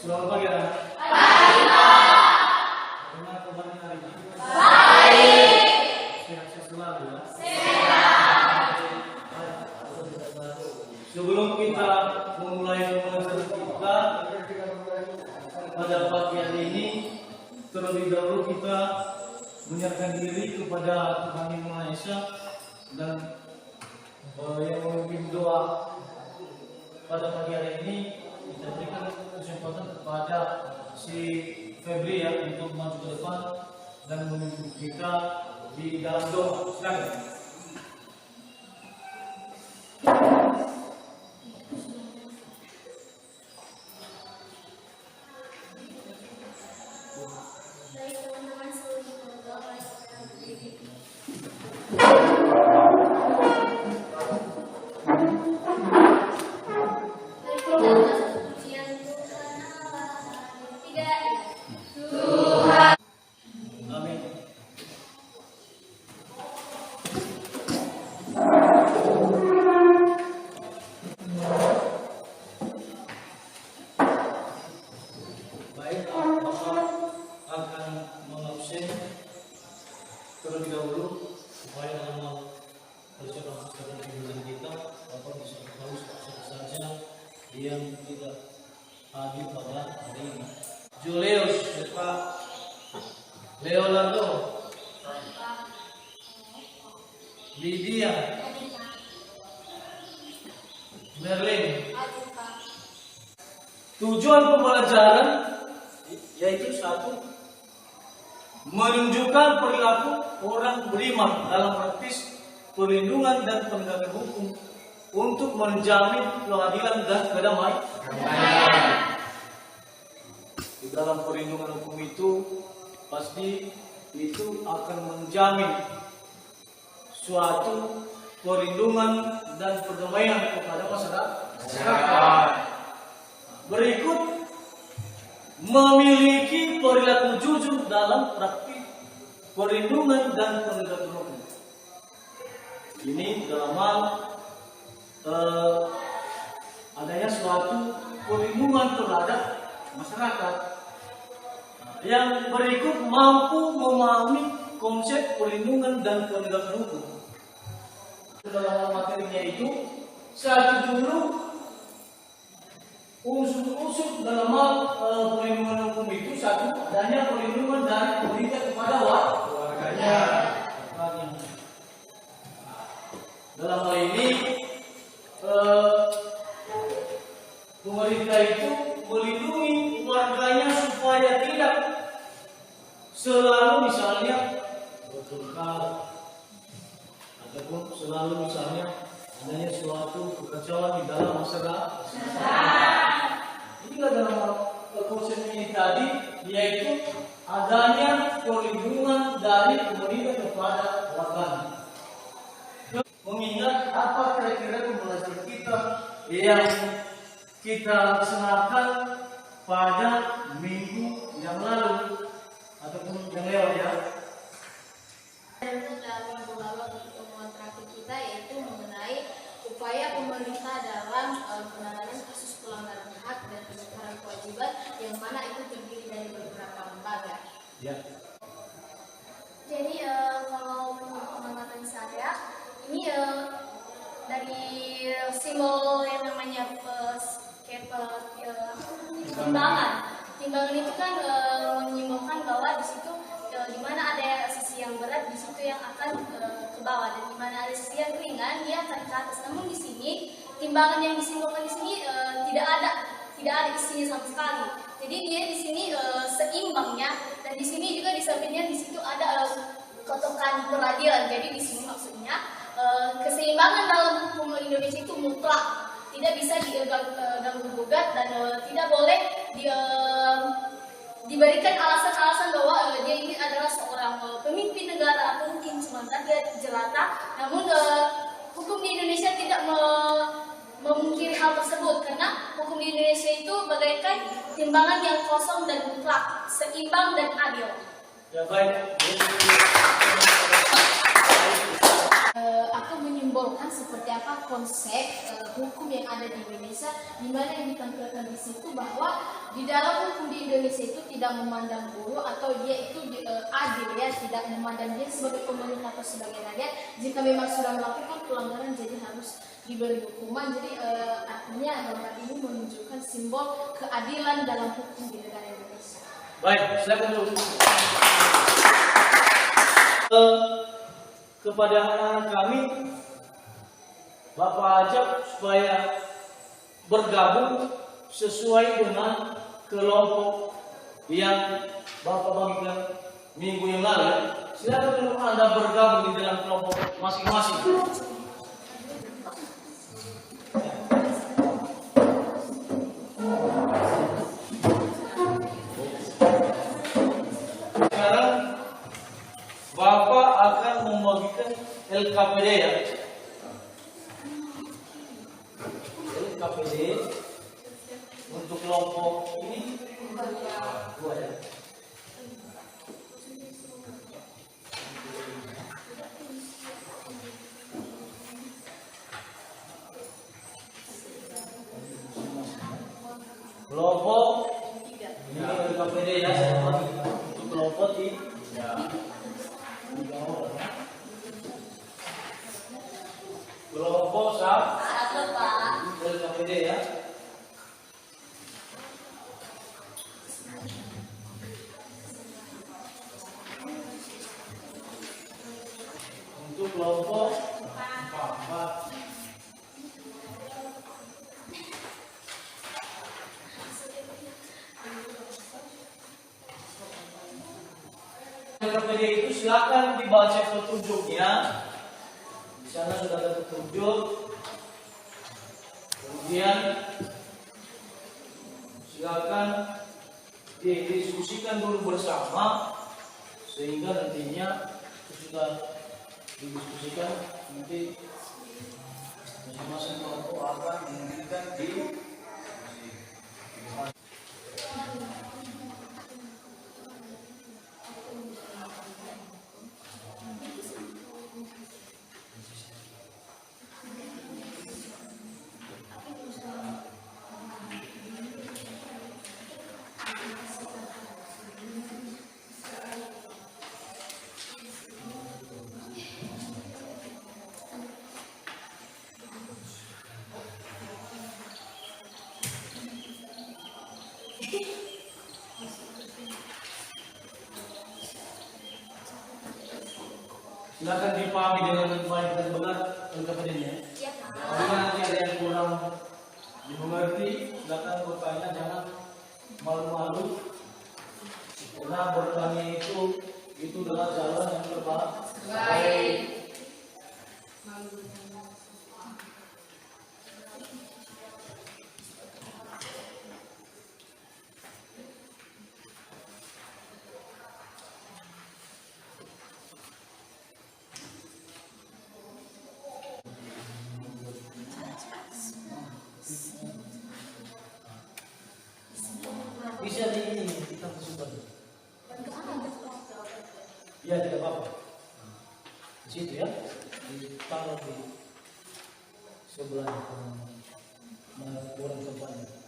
Selamat pagi, anak. Bagaimana kabarnya hari ini? Sehat-sehat selalu ya. Sebelum kita memulai pembelajaran kita pada pagi hari ini, terlebih dahulu kita menyerahkan diri kepada Tuhan Yang Maha Esa dan yang memimpin doa pada pagi hari ini kita berikan kesempatan kepada si Febri ya untuk maju ke depan dan memimpin kita di dalam doa. Silakan. Baik teman-teman seluruh keluarga, Amin. Baik, Bapak akan mengabsen terlebih dahulu supaya dalam persiapan pembelajaran kita Bapak bisa tahu siapa saja yang tidak hadir pada hari ini. Julius, Pak Leonardo, Lydia, Merlin. Tujuan pembelajaran yaitu satu, menunjukkan perilaku orang beriman dalam praktis perlindungan dan penegakan hukum untuk menjamin keadilan dan kedamaian. Di dalam perlindungan hukum itu pasti itu akan menjamin suatu perlindungan dan perdamaian kepada masyarakat. Berikut, memiliki perilaku jujur dalam praktik perlindungan dan penegakan hukum. Ini dalam hal adanya suatu perlindungan terhadap masyarakat. Yang berikut mampu memahami konsep perlindungan dan penegakan hukum. Dalam materinya itu, satu dulu unsur-unsur dalam hal perlindungan hukum itu satu, adanya perlindungan dari pemerintah kepada warganya. Dalam hal ini pemerintah itu melindungi warganya supaya tidak selalu misalnya bertengkar ataupun selalu misalnya adanya suatu kekacauan di dalam masyarakat. Ini dalam konsep ini tadi yaitu adanya perlindungan dari pemerintah kepada warganya. Mengingat apa kira-kira pembelajaran kita yang kita laksanakan pada minggu yang lalu ataupun yang lewat ya. untuk dalam minggu lalu atau pertemuan terakhir kita yaitu mengenai upaya pemerintah dalam penanganan kasus pelanggaran hak dan pelanggaran kewajiban yang mana itu terdiri dari beberapa lembaga. Ya. Jadi kalau menurut pengamatan saya ini dari simbol yang namanya timbangan. Timbangan itu kan menyimbolkan bahwa di situ di mana ada sisi yang berat di situ yang akan ke bawah dan di mana ada sisi yang ringan dia akan ke atas. Namun di sini timbangan yang disimbolkan di sini tidak ada isinya sama sekali. Jadi dia di sini seimbangnya dan di sini juga di sampingnya di situ ada kotokan peradilan. Jadi di sini maksudnya keseimbangan dalam hukum Indonesia itu mutlak, tidak bisa diganggu gugat dan tidak boleh diberikan alasan-alasan bahwa dia ini adalah seorang pemimpin negara atau mungkin sementara dia jelata. Namun hukum di Indonesia tidak memungkiri hal tersebut karena hukum di Indonesia itu bagaikan timbangan yang kosong dan mutlak, seimbang dan adil. Ya baik. akan menyimbolkan seperti apa konsep hukum yang ada di Indonesia, di mana yang ditampilkan di situ bahwa di dalam hukum di Indonesia itu tidak memandang buruh atau dia itu adil ya, tidak memandang dia sebagai pemerintah atau sebagai rakyat. Jika memang sudah melakukan pelanggaran jadi harus diberi hukuman. Jadi artinya gambar ini menunjukkan simbol keadilan dalam hukum di negara Indonesia. Baik, silakan dulu. Kepada anak-anak kami, Bapak ajak supaya bergabung sesuai dengan kelompok yang Bapak bagikan minggu yang lalu. Silakan dulu Anda bergabung di dalam kelompok masing-masing. Bapak akan membagikan LKPD ya. LKPD untuk kelompok ini dua ya. Kelompok ini LKPD ya, untuk kelompok ini ya. Kelompok satu Pak LKPD ya. Untuk kelompok 4 LKPD itu silakan dibaca petunjuknya. Di sana sudah ada petunjuk. Kemudian silakan didiskusikan dulu bersama sehingga nantinya sudah didiskusikan nanti masing-masing kelompok akan memberikan di silakan dipahami dengan baik dan benar LKPD-nya. Apabila nanti ada yang kurang dimengerti, silakan bertanya, jangan malu-malu. Karena bertanya itu adalah jalan yang terbaik. Bisa di ini kita masukkan. Ya tidak apa-apa. Di situ ya, ditaruh di sebelah kurang tempatnya.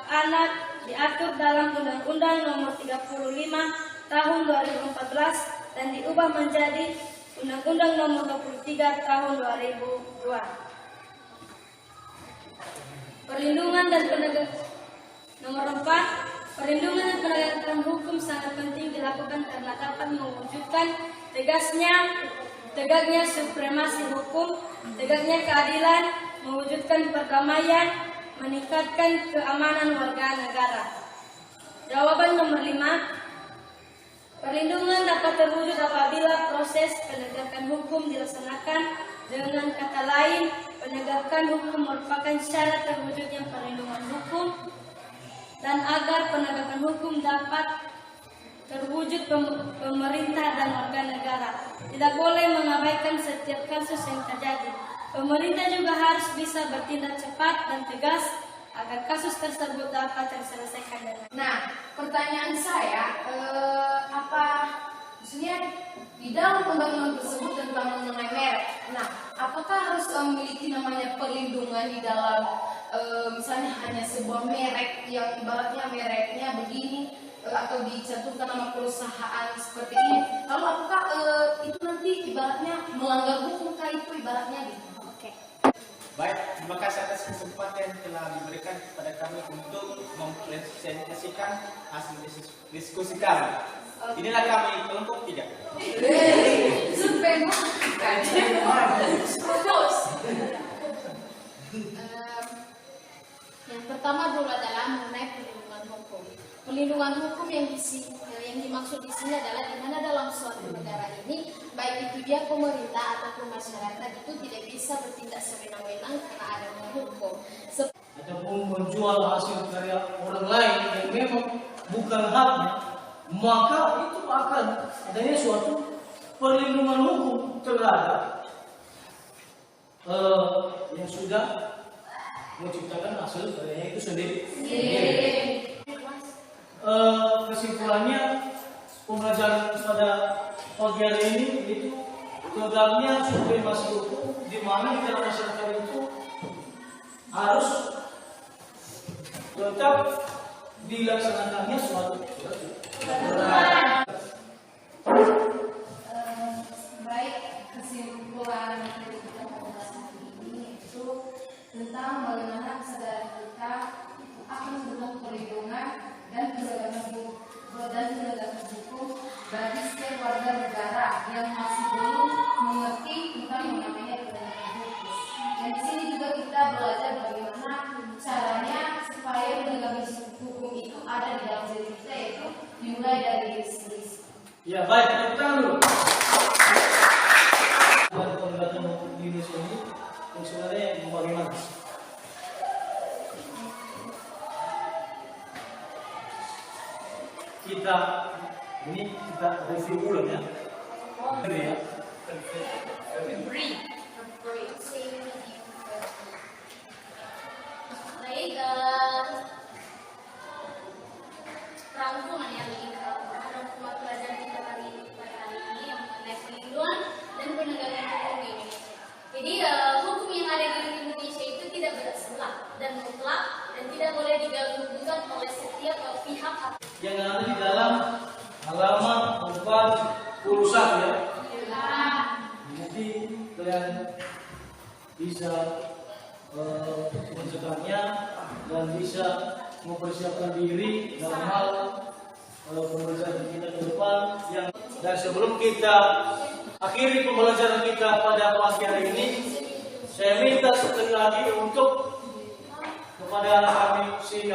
Anak diatur dalam Undang-Undang Nomor 35 Tahun 2014 dan diubah menjadi Undang-Undang Nomor 23 Tahun 2002. Perlindungan dan penegakan. Nomor 4, Perlindungan dan penegakan hukum sangat penting dilakukan karena dapat mewujudkan tegaknya supremasi hukum, tegaknya keadilan, mewujudkan perdamaian, meningkatkan keamanan warga negara. Jawaban nomor 5. Perlindungan dapat terwujud apabila proses penegakan hukum dilaksanakan. Dengan kata lain, penegakan hukum merupakan syarat terwujudnya perlindungan hukum. Dan agar penegakan hukum dapat terwujud, pemerintah dan warga negara tidak boleh mengabaikan setiap kasus yang terjadi. Pemerintah juga harus bisa bertindak cepat dan tegas agar kasus tersebut dapat terselesaikan dengan. Nah, pertanyaan saya, maksudnya di dalam undang-undang tersebut tentang mengenai merek. Nah, apakah harus memiliki namanya perlindungan di dalam misalnya hanya sebuah merek yang ibaratnya mereknya begini atau dicantumkan nama perusahaan seperti ini? Lalu apakah itu nanti ibaratnya melanggar hukum kah itu ibaratnya gitu? Oke. Baik, terima kasih atas kesempatan yang telah diberikan kepada kami untuk mempresentasikan hasil diskusi kami. Inilah kami kelompok 3. Yang pertama dulu adalah mengenai perlindungan hukum. Perlindungan hukum yang dimaksud di sini adalah di mana dalam suatu negara ini, baik itu dia pemerintah ataupun masyarakat itu tidak bisa bertindak sewenang-wenang karena adanya hukum. Ataupun menjual hasil karya orang lain yang memang bukan haknya, maka itu akan adanya suatu perlindungan hukum terhadap yang sudah menciptakan hasil karyanya itu sendiri. Kesimpulannya pembelajaran pada pagi hari ini itu tegaknya supremasi hukum, di mana di dalam masyarakat itu harus tetap dilaksanakannya suatu Baik, kesimpulan dari kita pada saat ini itu tentang bagaimana kesadaran kita akan tentang perlindungan dan penegakan hukum bagi setiap warga negara yang masih belum mengerti tentang yang namanya penegakan hukum. Dan di sini juga kita belajar bagaimana caranya supaya penegakan hukum itu ada di dalam diri kita, yaitu dimulai dari diri sendiri. Ya baik, kita dulu. Dan penegakan hukum di Indonesia ini sebenarnya bagaimana? Kita review ulang ya. Ini ya. Baik, rangkuman yang rangkuman pelajaran kita pada hari ini yang mengenai perlindungan dan penegakan hukum di Indonesia. Jadi hukum yang ada di Indonesia itu tidak bersebelah dan mutlak dan tidak boleh diganggu-gugat oleh setiap pihak Yang ada di dalam halaman 41 ya. Nanti kalian bisa mencegahnya dan bisa mempersiapkan diri dalam hal pembelajaran kita ke depan. Dan sebelum kita akhiri pembelajaran kita pada pagi hari ini, saya minta sekali lagi untuk kepada kami si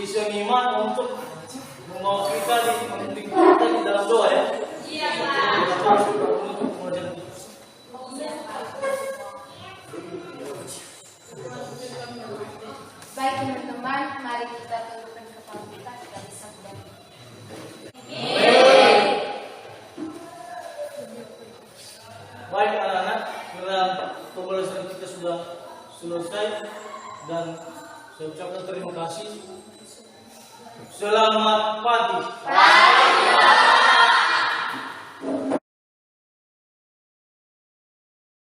seniman untuk membawa kita di dalam doa ya. Iya, Baik teman-teman, mari kita tundukkan kepala kita bisa berdoa. Baik anak-anak, karena pembelajaran kita sudah selesai dan saya ucapkan terima kasih. Selamat pagi.